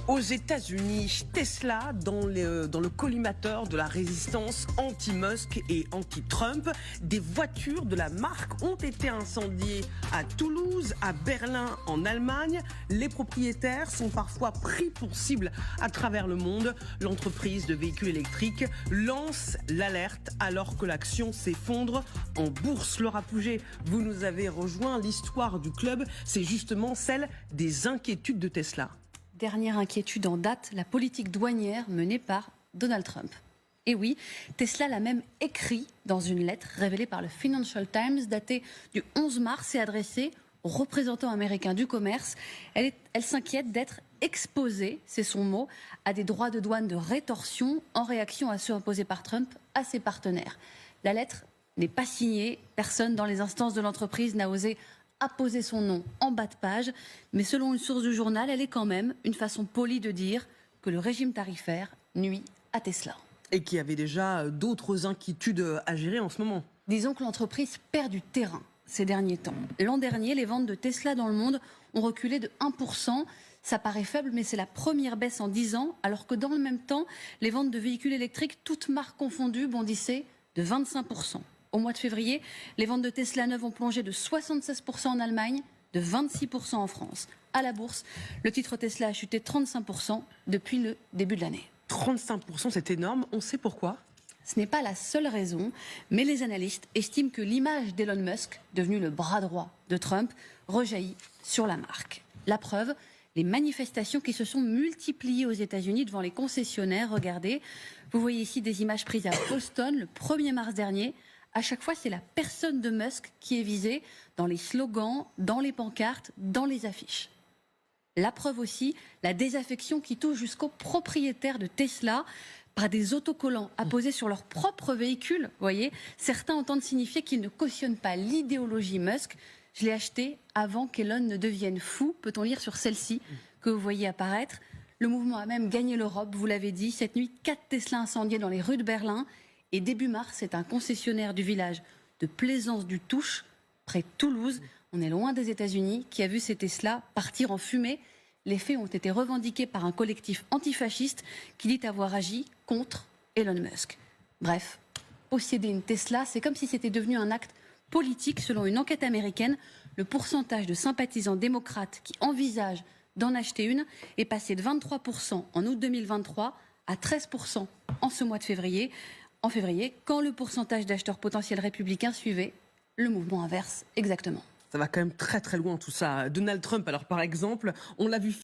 Aux États-Unis, Tesla dans le collimateur de la résistance anti-Musk et anti-Trump. Des voitures de la marque ont été incendiées à Toulouse, à Berlin, en Allemagne. Les propriétaires sont parfois pris pour cible à travers le monde. L'entreprise de véhicules électriques lance l'alerte alors que l'action s'effondre en bourse. Laura Pouget, vous nous avez rejoint. L'histoire du club, c'est justement celle des inquiétudes de Tesla. Dernière inquiétude en date, la politique douanière menée par Donald Trump. Et oui, Tesla l'a même écrit dans une lettre révélée par le Financial Times, datée du 11 mars et adressée aux représentants américains du commerce. Elle s'inquiète d'être exposée, c'est son mot, à des droits de douane de rétorsion en réaction à ceux imposés par Trump à ses partenaires. La lettre n'est pas signée, personne dans les instances de l'entreprise n'a osé apposer son nom en bas de page, mais selon une source du journal, elle est quand même une façon polie de dire que le régime tarifaire nuit à Tesla. Et qu'il y avait déjà d'autres inquiétudes à gérer en ce moment. Disons que l'entreprise perd du terrain ces derniers temps. L'an dernier, les ventes de Tesla dans le monde ont reculé de 1%. Ça paraît faible, mais c'est la première baisse en 10 ans, alors que dans le même temps, les ventes de véhicules électriques, toutes marques confondues, bondissaient de 25%. Au mois de février, les ventes de Tesla neuves ont plongé de 76% en Allemagne, de 26% en France. À la bourse, le titre Tesla a chuté 35% depuis le début de l'année. 35%, c'est énorme. On sait pourquoi ? Ce n'est pas la seule raison, mais les analystes estiment que l'image d'Elon Musk, devenu le bras droit de Trump, rejaillit sur la marque. La preuve, les manifestations qui se sont multipliées aux États-Unis devant les concessionnaires. Regardez, vous voyez ici des images prises à Boston le 1er mars dernier. À chaque fois, c'est la personne de Musk qui est visée dans les slogans, dans les pancartes, dans les affiches. La preuve aussi, la désaffection qui touche jusqu'aux propriétaires de Tesla par des autocollants apposés sur leur propre véhicule. Vous voyez, certains entendent signifier qu'ils ne cautionnent pas l'idéologie Musk. Je l'ai acheté avant qu'Elon ne devienne fou, peut-on lire sur celle-ci que vous voyez apparaître. Le mouvement a même gagné l'Europe, vous l'avez dit. Cette nuit, 4 Tesla incendiés dans les rues de Berlin. Et début mars, c'est un concessionnaire du village de Plaisance-du-Touche, près de Toulouse, on est loin des États-Unis, qui a vu ces Tesla partir en fumée. Les faits ont été revendiqués par un collectif antifasciste qui dit avoir agi contre Elon Musk. Bref, posséder une Tesla, c'est comme si c'était devenu un acte politique. Selon une enquête américaine, le pourcentage de sympathisants démocrates qui envisagent d'en acheter une est passé de 23% en août 2023 à 13% en ce mois de février. En février, quand le pourcentage d'acheteurs potentiels républicains suivait le mouvement inverse exactement. Ça va quand même très très loin tout ça. Donald Trump, alors par exemple, on l'a vu